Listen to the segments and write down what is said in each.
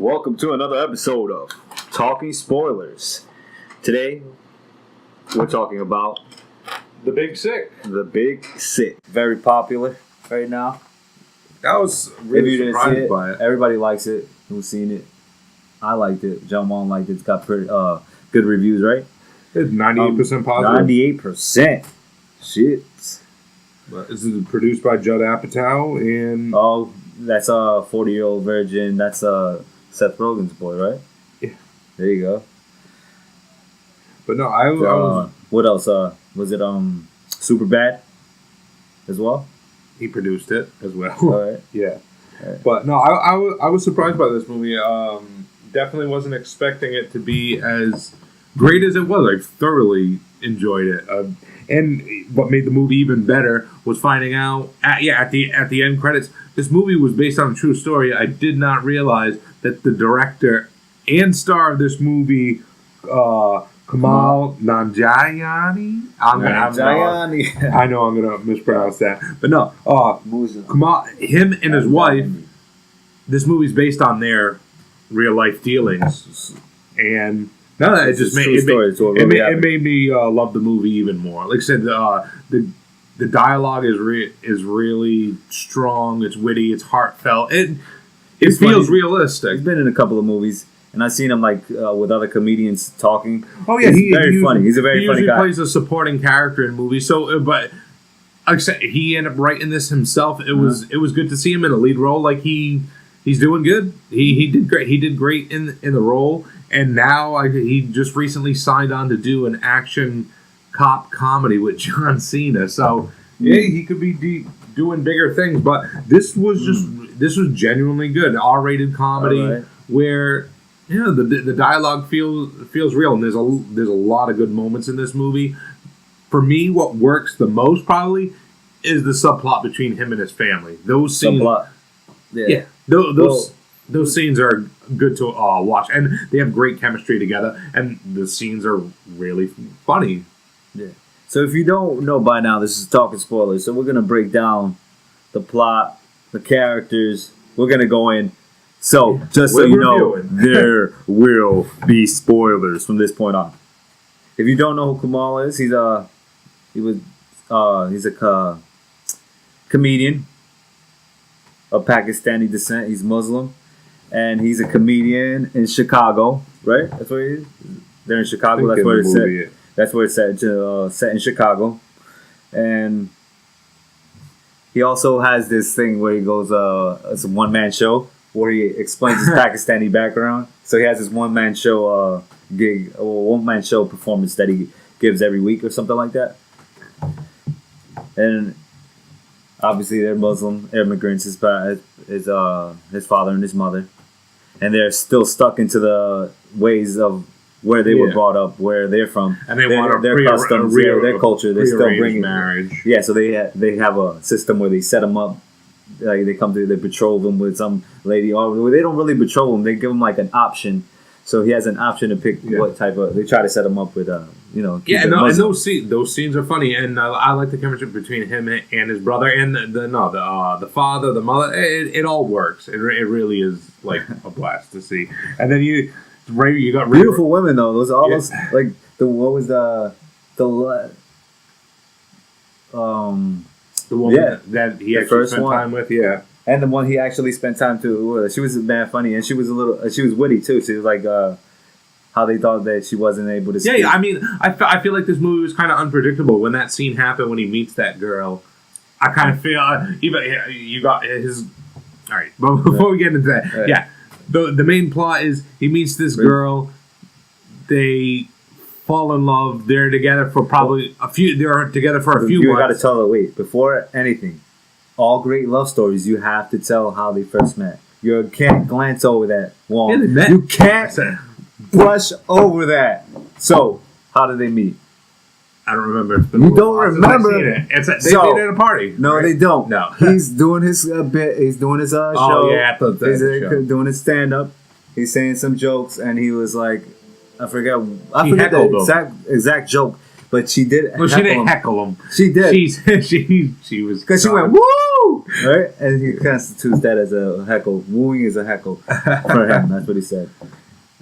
Welcome to another episode of Talking Spoilers. Today, we're talking about The Big Sick. The Big Sick. Very popular right now. I was really surprised by it. Everybody likes it. Who's seen it? I liked it. John Wong liked it. It's got pretty good reviews, right? It's 98% positive. 98%. Shit. Is it produced by Judd Apatow and... Oh, that's a 40-year-old virgin. That's Seth Rogen's boy, right? Yeah. There you go. But no, I was... What else? Was it Superbad as well? He produced it as well. All right. Yeah. All right. But no, I was surprised by this movie. Definitely wasn't expecting it to be as great as it was. I thoroughly enjoyed it. And what made the movie even better was finding out at the end credits, this movie was based on a true story. I did not realize that the director and star of this movie, Kumail Nanjiani. I know I'm gonna mispronounce that, but no. Kumail, him and his wife. This movie's based on their real life dealings, and now that it made me love the movie even more. Like I said, the dialogue is really strong. It's witty. It's heartfelt. It feels realistic. He's been in a couple of movies, and I've seen him with other comedians talking. Oh yeah, he's very funny. He's a very funny guy. He plays a supporting character in movies. So, but like I said, he ended up writing this himself. It was good to see him in a lead role. Like he's doing good. He did great. He did great in the role. And now he just recently signed on to do an action cop comedy with John Cena. So yeah, he could be doing bigger things. But this was genuinely good. R-rated comedy where the dialogue feels real, and there's a lot of good moments in this movie. For me, what works the most probably is the subplot between him and his family. Those scenes, those scenes are good to watch, and they have great chemistry together, and the scenes are really funny. Yeah. So if you don't know by now, this is Talking Spoilers. So we're gonna break down the plot, the characters. We're gonna go in. So just so you know, there will be spoilers from this point on. If you don't know who Kumail is, he's a comedian of Pakistani descent. He's Muslim, and he's a comedian in Chicago. Right? That's where he is. They're in Chicago. That's where it's set. That's where it's set. Set in Chicago, and he also has this thing where he goes. It's a one-man show where he explains his Pakistani background. So he has this one-man show gig, or one-man show performance that he gives every week or something like that. And obviously they're Muslim immigrants, his father and his mother. And they're still stuck into the ways of where they were brought up, where they're from. And they want their customs, their culture. They still bring marriage. Yeah, so they have a system where they set them up. Like they patrol them with some lady, or they don't really patrol them. They give them like an option, so he has an option to pick what type of. They try to set him up with, and those scenes are funny, and I like the chemistry between him and his brother, and the father, the mother. It all works. It really is like a blast to see. And then you got beautiful women though. Those almost like the woman that he actually spent time with, and the one he actually spent time to. She was mad funny, and she was witty too. She was like how they thought that she wasn't able to speak. Yeah. I mean, I feel like this movie was kind of unpredictable when that scene happened when he meets that girl. I kind of feel you got his. All right, but before we get into that, the main plot is he meets this girl. They fall in love. They're together for probably a few. They're together for a few months. You got to tell her. Wait, before anything, all great love stories, you have to tell how they first met. You can't glance over that. You can't brush over that. So, how did they meet? I don't remember. You don't remember? They meet at a party. No, right? They don't. No, he's doing his bit. He's doing his show. Oh yeah, he's doing his stand up. He's saying some jokes, and he was like, I forget the exact joke, but she did. Well, she didn't heckle him. She did. She was because she went woo, right, and he constitutes that as a heckle. Wooing is a heckle for him. That's what he said.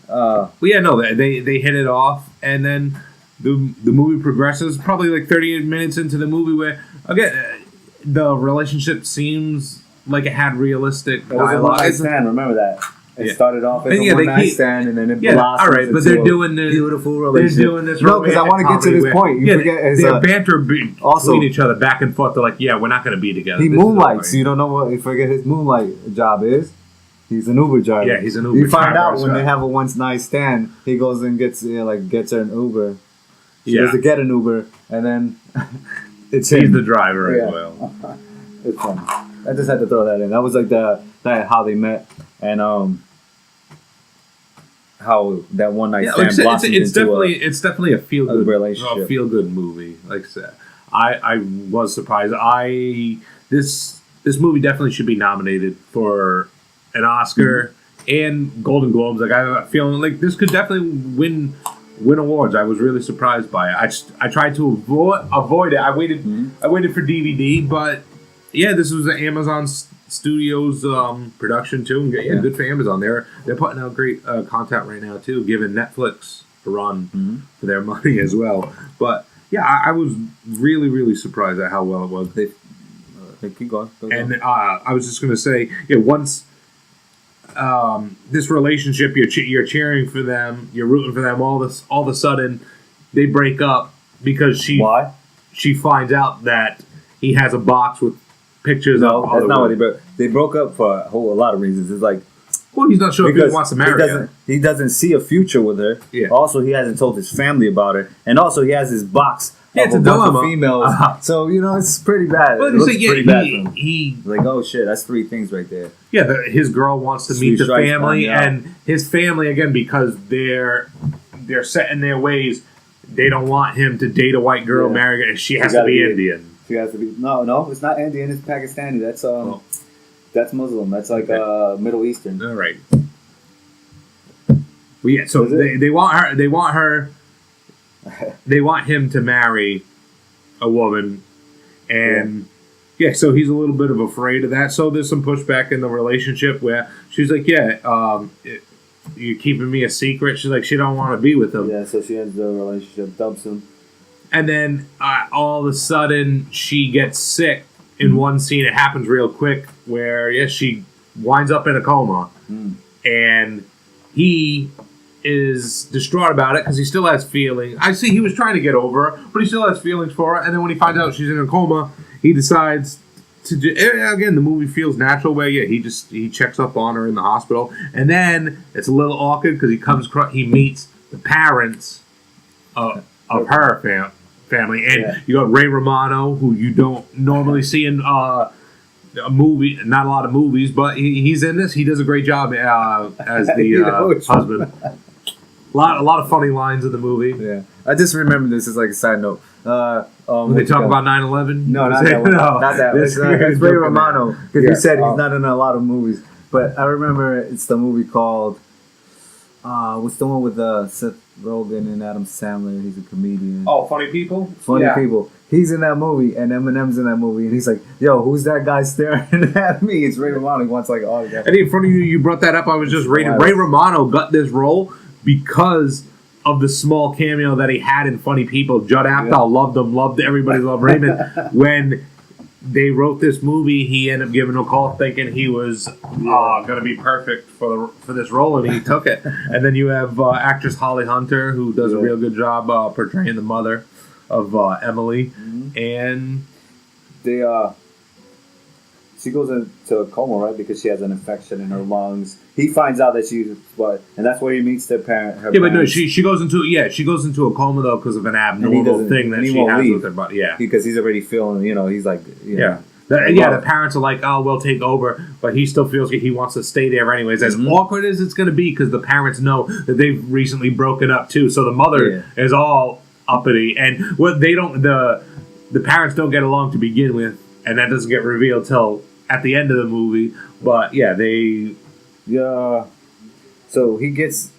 Well, yeah, no, they hit it off, and then the movie progresses. Probably like 38 minutes into the movie, where again the relationship seems like it had realistic dialogue. It was a one-night stand. Remember that. It started off as a one-night stand, and then it blossomed. All right, but they're doing this beautiful relationship. They're doing this. No, because I want to get to this point. You forget their banter between each other back and forth. They're like, "Yeah, we're not going to be together." He moonlights. You don't know what. You forget his moonlight job is. He's an Uber driver. Yeah, he's an Uber. You find out when they have a one-night stand. He goes and gets gets her an Uber. She goes to get an Uber, and then he's the driver as well. It's funny. I just had to throw that in. That was like that how they met, and how that one night stand blossomed it's definitely a feel good relationship, a feel good movie. Like I said, I was surprised. This movie definitely should be nominated for an Oscar and Golden Globes. Like I have a feeling like this could definitely win awards. I was really surprised by it. I tried to avoid it. I waited for DVD, but yeah, this was an Amazon Studios production too. And good for Amazon. They're putting out great content right now too, giving Netflix a run for their money as well. But yeah, I was really, really surprised at how well it was. They keep going. And I was just gonna say, once this relationship, you're cheering for them, you're rooting for them. All of a sudden, they break up because she finds out that he has a box with pictures. No, that's not what they broke. They broke up for a lot of reasons. It's like, well, he's not sure if he wants to marry her. He doesn't see a future with her. Yeah. Also, he hasn't told his family about her, and also he has his box. It's a dilemma. Females. So it's pretty bad. Well, pretty bad. He's like, oh shit, that's three things right there. Yeah, his girl wants to meet the family, and his family again, because they're set in their ways. They don't want him to date a white girl, marry her. She has to be Indian. She has to be no, it's not Indian. It's Pakistani. That's Muslim. That's like Middle Eastern. All right. Well, yeah. So they want her. They want her. They want him to marry a woman, and so he's a little bit of afraid of that. So there's some pushback in the relationship where she's like, you're keeping me a secret. She's like, she don't want to be with him. Yeah, so she ends the relationship, dumps him. And then all of a sudden, she gets sick in one scene. It happens real quick where, she winds up in a coma. And he is distraught about it because he still has feelings. I see he was trying to get over her, but he still has feelings for her. And then when he finds out she's in a coma, he decides to again, the movie feels natural where he checks up on her in the hospital. And then it's a little awkward because he meets the parents of her family, and you got Ray Romano, who you don't normally see in a movie, not a lot of movies, but he's in this. He does a great job as the husband. A lot of funny lines in the movie. Yeah, I just remember this as like a side note. When they talk about 9/11? No, not that one. Not that one. It's Ray Romano, because you said he's not in a lot of movies. But I remember it's the movie called what's the one with Seth Rogen and Adam Sandler? He's a comedian. Oh, Funny People? Funny People. He's in that movie, and Eminem's in that movie, and he's like, yo, who's that guy staring at me? It's Ray Romano. He wants like all that. And in front of you brought that up. I was just rating. Ray Romano got this role because of the small cameo that he had in Funny People. Judd Apatow loved everybody loved Raymond. When they wrote this movie, he ended up giving him a call thinking he was going to be perfect for this role, and he took it. And then you have actress Holly Hunter, who does a real good job portraying the mother of Emily. And they she goes into a coma, right, because she has an infection in her lungs. He finds out that and that's where he meets their parent. But no, she goes into a coma though because of an abnormal thing that she has with her body. Yeah, because he's already feeling, he's like, the parents are like, oh, we'll take over, but he still feels like he wants to stay there anyways. As awkward as it's going to be, because the parents know that they've recently broken up too, so the mother is all uppity, and what they don't, the parents don't get along to begin with, and that doesn't get revealed till at the end of the movie. But so he gets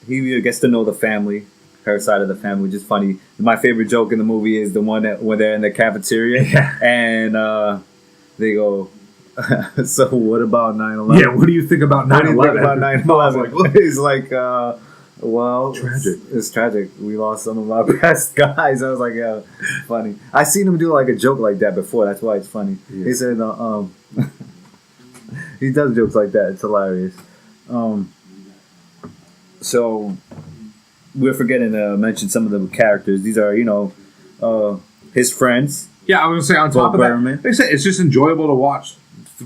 to know the family, her side of the family, which is funny. My favorite joke in the movie is the one that when they're in the cafeteria Yeah. and they go, so what about 9/11? Yeah, what do you think about What do 9/11? you think about 9/11? He's like, well, Tragic. It's tragic. We lost some of our best guys. I was like, yeah, funny. I seen him do like a joke like that before. That's why it's funny. Yeah. He said, he does jokes like that. It's hilarious. So we're forgetting to mention some of the characters. These are, his friends. Yeah, I was gonna say on top of that, like I said, it's just enjoyable to watch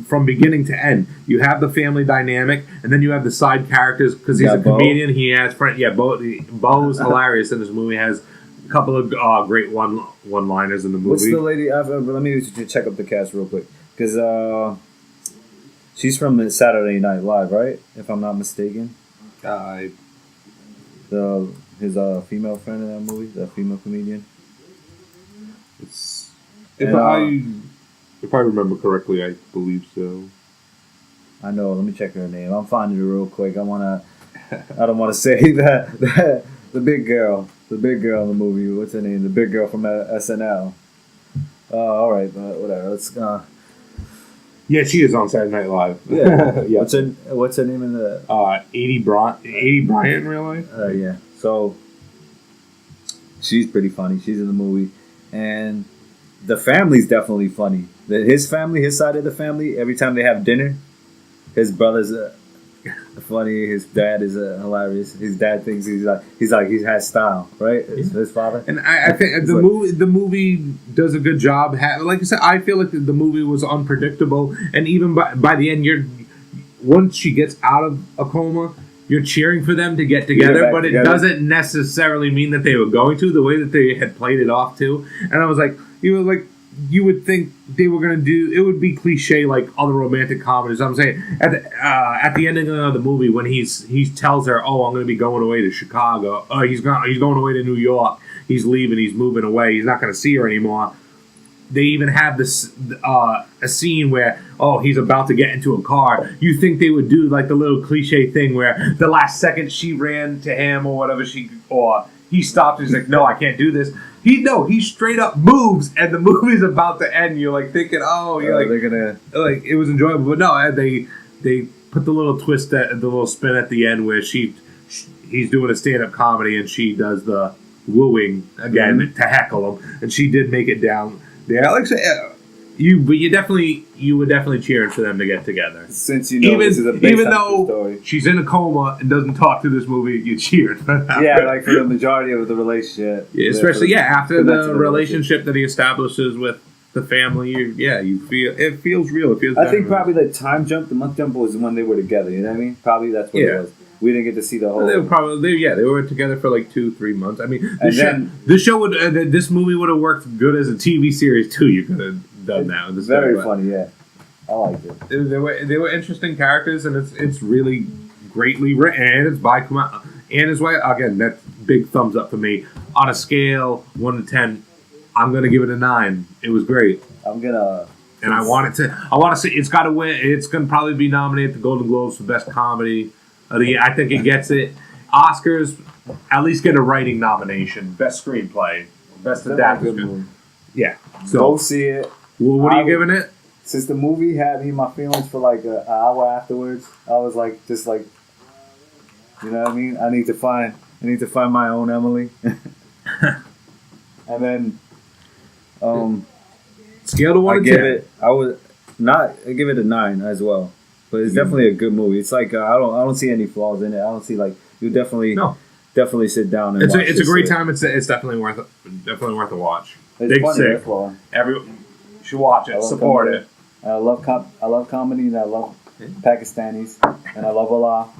from beginning to end. You have the family dynamic, and then you have the side characters because he's a comedian. He has friends. Yeah, Bo's hilarious in this movie. Has a couple of great one-liners in the movie. What's the lady? Let me check up the cast real quick because she's from Saturday Night Live, right? If I'm not mistaken. His female friend in that movie, the female comedian. If I remember correctly, I believe so. I know. Let me check her name. I'm finding it real quick. I don't want to say that the big girl in the movie. What's her name? The big girl from SNL. All right, but whatever. Let's. Yeah, she is on Saturday Night Live. Yeah. Yeah. What's her name in the? 80 Bryant in real life. Yeah. So she's pretty funny. She's in the movie, and the family's definitely funny. His family, his side of the family. Every time they have dinner, his brother's funny. His dad is hilarious. His dad thinks he has style, right? His father. And I think the movie does a good job. Like I said, I feel like the movie was unpredictable, and even by the end, once she gets out of a coma, you're cheering for them to get together, but it doesn't necessarily mean that they were going to. The way that they had played it off too, and I was like, you would think they were going to do. It would be cliche like other romantic comedies. I'm saying at the ending of the movie when he tells her, "Oh, I'm going to be going away to Chicago. Oh, he's going away to New York. He's leaving. He's moving away. He's not going to see her anymore." They even have this a scene where he's about to get into a car. You think they would do like the little cliche thing where the last second she ran to him or whatever he stopped and he's like, "No, I can't do this." He straight up moves and the movie's about to end. You're like thinking, they're gonna it was enjoyable, but no, they put the little twist the little spin at the end where he's doing a stand-up comedy and she does the wooing again to heckle him, and she did make it down. Yeah, like I said, you were definitely cheering for them to get together. Since this is a even though story. She's in a coma and doesn't talk to this movie, you cheered for that. Yeah, like for the majority of the relationship. Yeah, especially after the relationship that he establishes with the family. You feel it feels real. It feels. I think probably the month jump was when they were together. You know what I mean? Probably that's what it was. We didn't get to see the whole. They were together for like 2-3 months. I mean, this movie would have worked good as a TV series too. You could have done that. It's very funny, yeah. I liked it. They were interesting characters, and it's really greatly written, and it's by Kumail. And his way again, that's big thumbs up for me. On a scale 1 to 10, I'm gonna give it a 9. It was great. I want to say it's got to win. It's gonna probably be nominated to Golden Globes for Best Comedy. I think it gets it. Oscars, at least get a writing nomination. Best screenplay, best adapted. Yeah. So go see it. Well, what are you giving it? Since the movie had me in my feelings for like an hour afterwards, I was like, you know what I mean? I need to find my own Emily. And then, scale to 1 to 10. I give it a 9 as well. But it's definitely a good movie. It's like I don't see any flaws in it. I don't see you definitely sit down and watch it's a great time. It's definitely worth a watch. It's Big funny, Sick. Everyone should watch it. Support it. I love comedy and I love Pakistanis and I love Allah.